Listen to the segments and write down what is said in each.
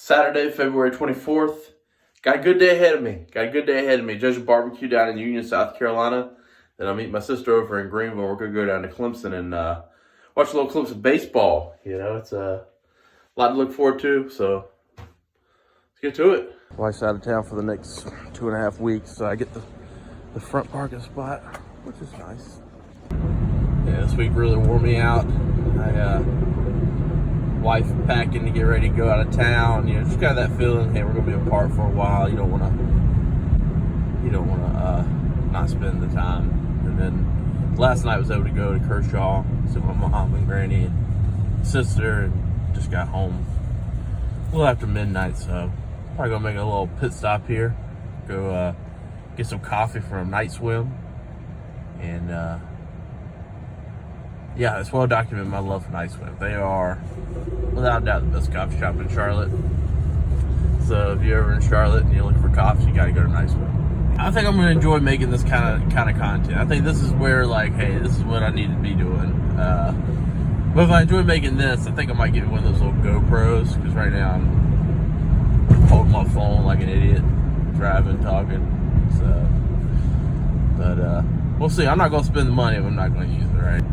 Saturday, February 24th. Got a good day ahead of me. Clemson BBQ down in Union, South Carolina. Then I'll meet my sister over in Greenville. We're going to go down to Clemson and watch a little Clemson Baseball. You know, it's a lot to look forward to, so let's get to it. Wife's out of town for the next 2.5 weeks, so I get the front parking spot, which is nice. Yeah, this week really wore me out. Wife packing to get ready to go out of town. You know, just got that feeling, hey, we're gonna be apart for a while. You don't wanna not spend the time. And then last night I was able to go to Kershaw, see my mom and granny and sister, and just got home a little after midnight. So probably gonna make a little pit stop here, go get some coffee from Night Swim, and yeah, it's well documented my love for Night Swim. They are, without a doubt, the best coffee shop in Charlotte. So if you're ever in Charlotte and you're looking for coffee, you gotta go to Night Swim. I think I'm gonna enjoy making this kind of content. I think this is where, like, hey, this is what I need to be doing. But if I enjoy making this, I think I might get one of those little GoPros, because right now I'm holding my phone like an idiot, driving, talking. So, but we'll see. I'm not gonna spend the money if I'm not gonna use it, right?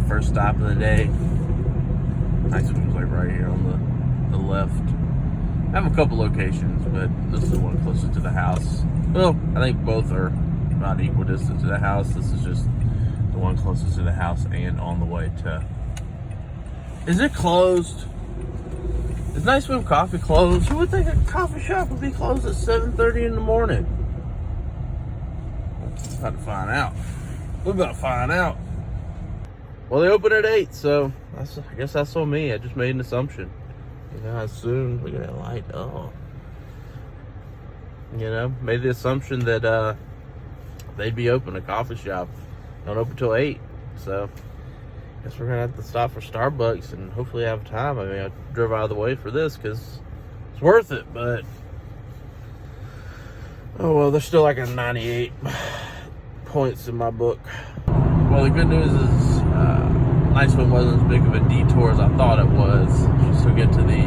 First stop of the day. Nice one's like right here on the left. I have a couple locations, but this is the one closest to the house. Well, I think both are about equal distance to the house. This is just the one closest to the house and on the way to. Is it closed? Is Night Swim Coffee closed? Who would think a coffee shop would be closed at 7:30 in the morning? We're about to find out. We're about to find out. Well, they open at 8, so I guess that's on me. I just made an assumption. You know, I assumed, look at that light. Oh. You know, made the assumption that they'd be open, a coffee shop. Don't open till 8. So I guess we're going to have to stop for Starbucks and hopefully have time. I mean, I drove out of the way for this because it's worth it, but oh well, there's still like a 98 points in my book. Well, the good news is Night Swim wasn't as big of a detour as I thought it was. Just to get to the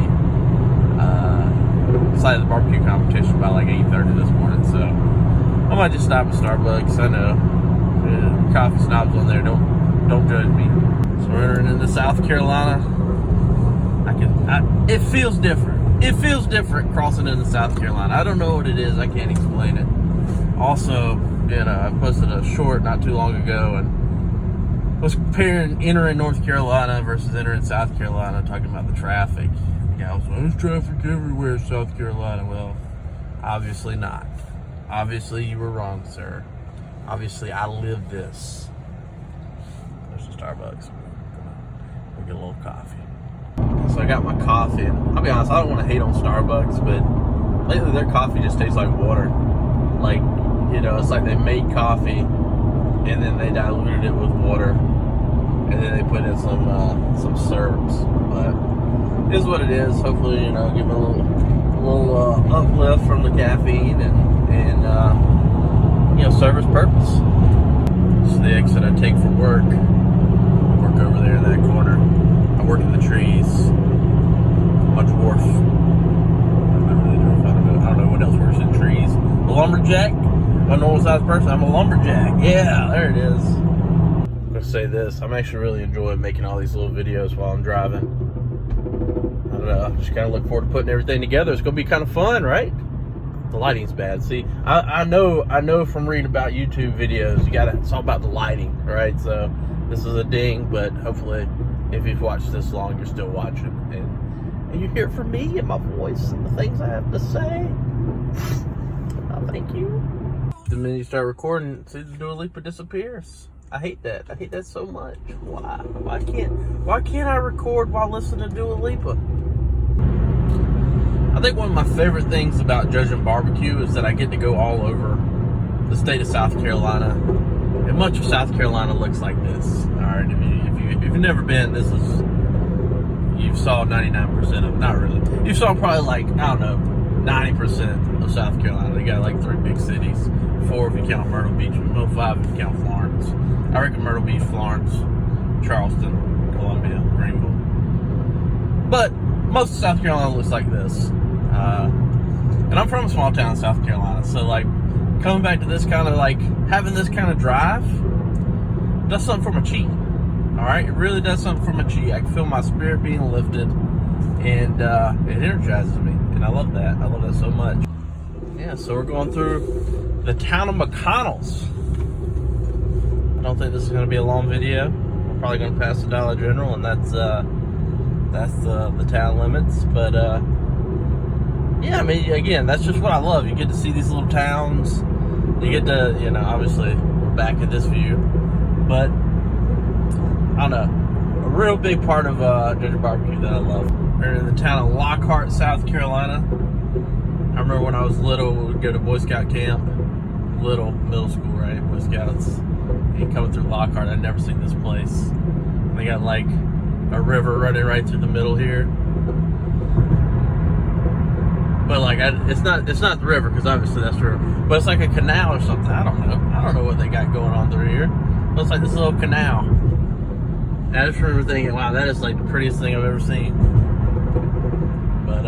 site of the barbecue competition by like 8:30 this morning. So I might just stop at Starbucks. I know coffee snobs on there. Don't judge me. So we're entering into South Carolina. It feels different. It feels different crossing into South Carolina. I don't know what it is. I can't explain it. Also, you know, I posted a short not too long ago and was comparing entering North Carolina versus entering South Carolina, talking about the traffic. The guy was like, there's traffic everywhere in South Carolina. Well, obviously not. Obviously you were wrong, sir. Obviously I live this. There's a Starbucks. We'll get a little coffee. So I got my coffee, and I'll be honest, I don't want to hate on Starbucks, but lately their coffee just tastes like water. Like, you know, it's like they made coffee and then they diluted it with water, and then they put in some syrups. But it is what it is. Hopefully, you know, give it a little uplift from the caffeine and you know, serve its purpose. This is the exit I take for work. I work over there in that corner. I work in the trees. Much wharf. I don't know what else works in trees. A lumberjack. I'm a normal sized person. I'm a lumberjack. Yeah, there it is. I'm gonna say this. I'm actually really enjoying making all these little videos while I'm driving. I don't know. Just kind of look forward to putting everything together. It's gonna be kind of fun, right? The lighting's bad. See, I know from reading about YouTube videos, it's all about the lighting, right? So this is a ding, but hopefully, if you've watched this long, you're still watching, and you hear from me and my voice and the things I have to say. Oh, thank you. The minute you start recording, see, the Dua Lipa disappears. I hate that. I hate that so much. Why? Why can't I record while listening to Dua Lipa? I think one of my favorite things about judging barbecue is that I get to go all over the state of South Carolina. And much of South Carolina looks like this. All right, if you've never been, this is, you saw 99% of, not really. You saw probably like, I don't know, 90% of South Carolina. They got like 3 big cities. 4 if you count Myrtle Beach, well, 5 if you count Florence. I reckon Myrtle Beach, Florence, Charleston, Columbia, Greenville. But most of South Carolina looks like this. And I'm from a small town in South Carolina, so like coming back to this kind of like having this kind of drive does something for my chi. All right, it really does something for my chi. I can feel my spirit being lifted, and it energizes me, and I love that. I love that so much. Yeah, so we're going through the town of McConnell's. I don't think this is going to be a long video. We're probably going to pass the Dollar General, and that's the town limits. But yeah, I mean, again, that's just what I love. You get to see these little towns. You get to, you know, obviously back at this view, but I don't know, a real big part of Ginger Barbecue that I love. We're in the town of Lockhart, South Carolina. I remember when I was little, we would go to Boy Scout camp. Middle school, right? Boy Scouts. And coming through Lockhart, I'd never seen this place. They got like a river running right through the middle here. But like, it's not the river, because obviously that's the river. But it's like a canal or something. I don't know what they got going on through here. But it's like this little canal. And I just remember thinking, wow, that is like the prettiest thing I've ever seen. But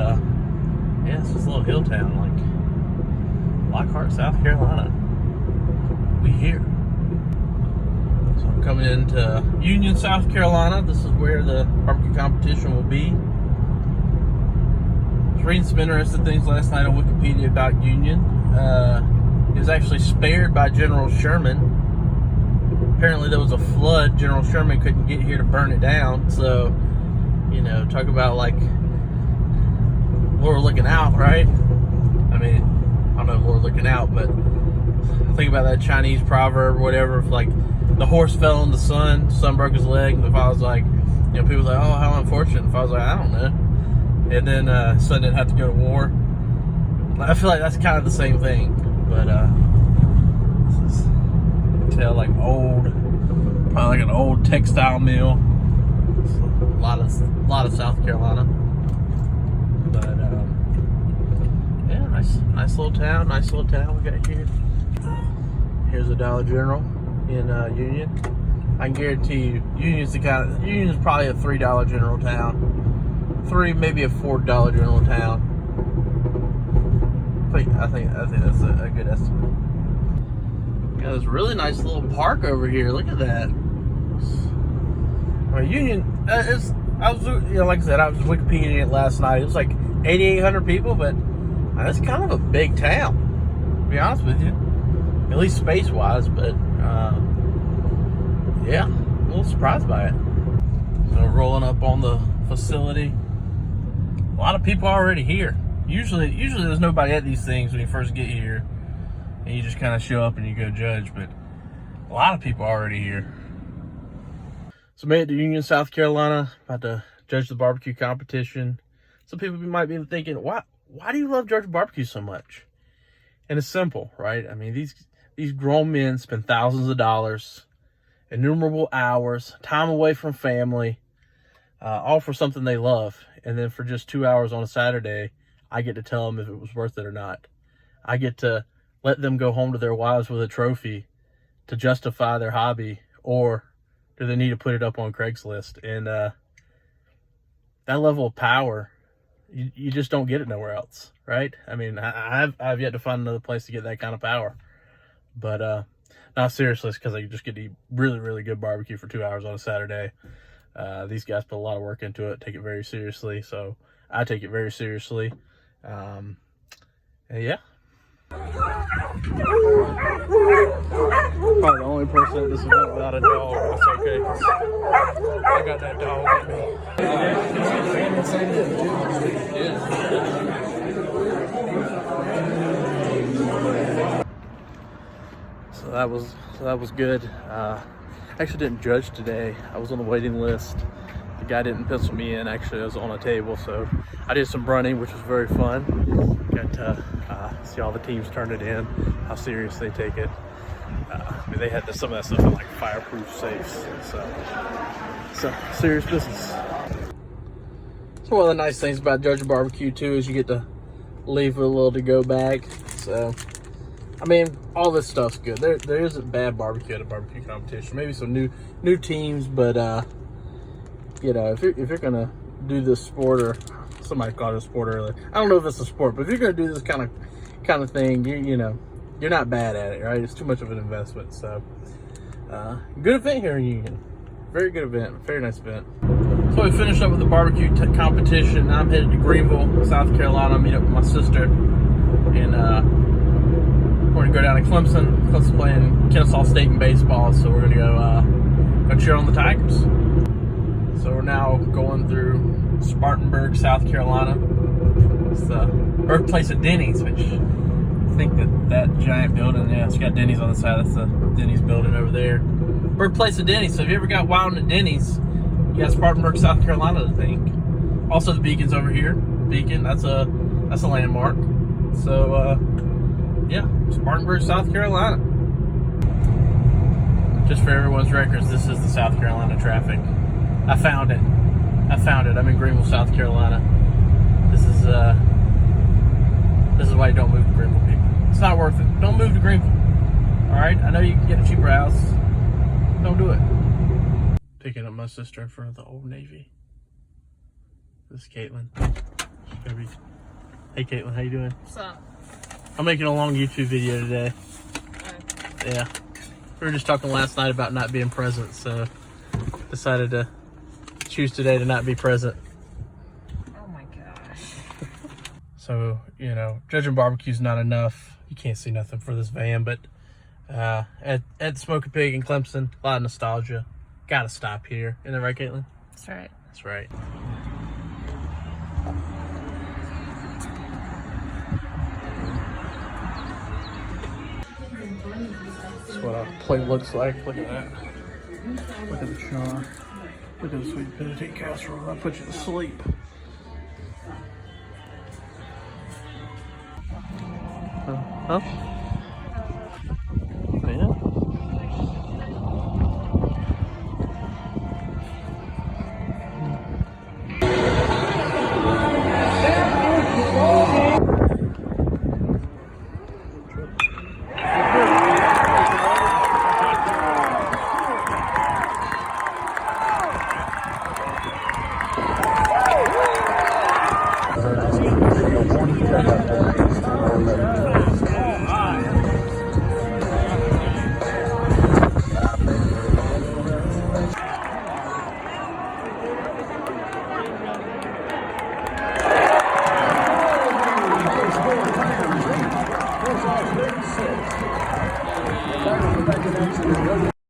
yeah, it's just a little hill town, like Lockhart, South Carolina. We here. So I'm coming into Union, South Carolina. This is where the barbecue competition will be. I was reading some interesting things last night on Wikipedia about Union. It was actually spared by General Sherman. Apparently there was a flood. General Sherman couldn't get here to burn it down. So, you know, talk about like Lord looking out, right? I mean, I don't know if Lord looking out, but think about that Chinese proverb or whatever. If like the horse fell in the sun broke his leg, and the father's like, you know, people's like, oh, how unfortunate. The father's like, I don't know. And then son didn't have to go to war. I feel like that's kind of the same thing, but this is tell like probably like an old textile mill. It's a lot of South Carolina, but yeah, nice little town. Nice little town we got here. Here's a Dollar General in Union. I can guarantee you, Union's probably a $3 General town. Maybe a $4 General town. I think that's a good estimate. Got this really nice little park over here. Look at that. Union. Like I said, I was Wikipediaing it last night. It was like 8,800 people, but that's kind of a big town, to be honest with you. At least space-wise, but yeah, a little surprised by it. So rolling up on the facility. A lot of people already here. Usually there's nobody at these things when you first get here, and you just kind of show up and you go judge, but a lot of people already here. So made it to Union, South Carolina, about to judge the barbecue competition. Some people might be thinking, why do you love Georgia barbecue so much? And it's simple, right? I mean, these grown men spend thousands of dollars, innumerable hours, time away from family, all for something they love. And then for just 2 hours on a Saturday, I get to tell them if it was worth it or not. I get to let them go home to their wives with a trophy to justify their hobby, or do they need to put it up on Craigslist? And that level of power, you just don't get it nowhere else, right? I mean, I've yet to find another place to get that kind of power. But not seriously, it's because I just get to eat really, really good barbecue for 2 hours on a Saturday. These guys put a lot of work into it, take it very seriously. So I take it very seriously. And yeah. Probably the only person at this event without a dog. That's okay. I got that dog with me. So that was good. I actually didn't judge today. I was on the waiting list. The guy didn't pencil me in. Actually, I was on a table, so I did some running, which was very fun. Got to see all the teams turn it in, how serious they take it. I mean, they had some of that stuff in like fireproof safes, so serious business. So one of the nice things about Georgia barbecue too is you get to leave with a little to-go bag. So I mean, all this stuff's good. There isn't bad barbecue at a barbecue competition. Maybe some new teams, but you know, if you're gonna do this sport or somebody called it a sport earlier. I don't know if it's a sport, but if you're gonna do this kind of thing, you know, you're not bad at it, right? It's too much of an investment. So, good event here in Union. Very good event. Very nice event. So we finished up with the barbecue competition. Now I'm headed to Greenville, South Carolina. Meet up with my sister, and we're gonna go down to Clemson. Clemson's playing Kennesaw State in baseball, so we're gonna go cheer on the Tigers. So we're now going through Spartanburg, South Carolina. It's the birthplace of Denny's, which I think that giant building, yeah, it's got Denny's on the side. That's the Denny's building over there. Birthplace of Denny's. So if you ever got wild at Denny's, you got Spartanburg, South Carolina to thank. Also, the Beacon's over here. Beacon, that's a landmark. So yeah, Spartanburg, South Carolina. Just for everyone's records, this is the South Carolina traffic. I found it. I'm in Greenville, South Carolina. This is why you don't move to Greenville, people. It's not worth it. Don't move to Greenville. All right? I know you can get a cheaper house. Don't do it. Picking up my sister in front of the Old Navy. This is Caitlin. She's gonna be. Hey, Caitlin, how you doing? What's up? I'm making a long YouTube video today. Yeah. We were just talking last night about not being present, so decided to choose today to not be present. Oh my gosh. So, you know, judging barbecue's not enough. You can't see nothing for this van, but at Smoke Pig in Clemson, a lot of nostalgia. Gotta stop here. Isn't that right, Caitlin? That's right. That's right. That's what our plate looks like. Look at that. Look at the char. Look at the sweet potato casserole. I'll put you to sleep. Huh?